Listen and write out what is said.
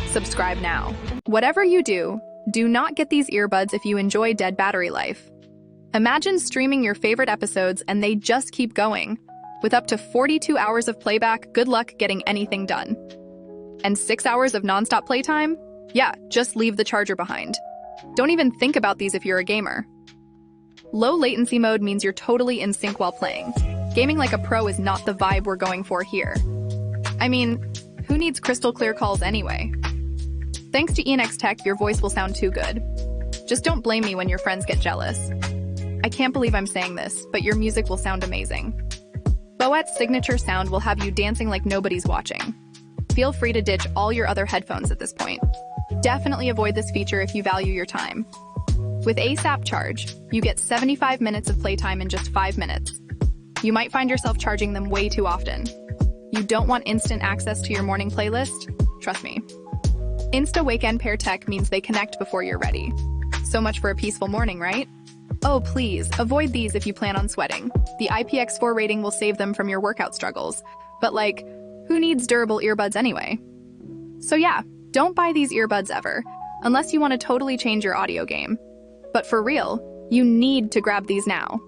Subscribe now. Whatever you do, do not get these earbuds if you enjoy dead battery life. Imagine streaming your favorite episodes and they just keep going. With up to 42 hours of playback, good luck getting anything done. And 6 hours of nonstop playtime? Yeah, just leave the charger behind. Don't even think about these if you're a gamer. Low latency mode means you're totally in sync while playing. Gaming like a pro is not the vibe we're going for here. I mean, who needs crystal clear calls anyway? Thanks to ENX Tech, your voice will sound too good. Just don't blame me when your friends get jealous. I can't believe I'm saying this, but your music will sound amazing. boAt's signature sound will have you dancing like nobody's watching. Feel free to ditch all your other headphones at this point. Definitely avoid this feature if you value your time. With ASAP Charge, you get 75 minutes of playtime in just 5 minutes. You might find yourself charging them way too often. You don't want instant access to your morning playlist? Trust me. Insta Weekend Pair Tech means they connect before you're ready. So much for a peaceful morning, right? Oh, please, avoid these if you plan on sweating. The IPX4 rating will save them from your workout struggles. But like, who needs durable earbuds anyway? So yeah, don't buy these earbuds ever, unless you want to totally change your audio game. But for real, you need to grab these now.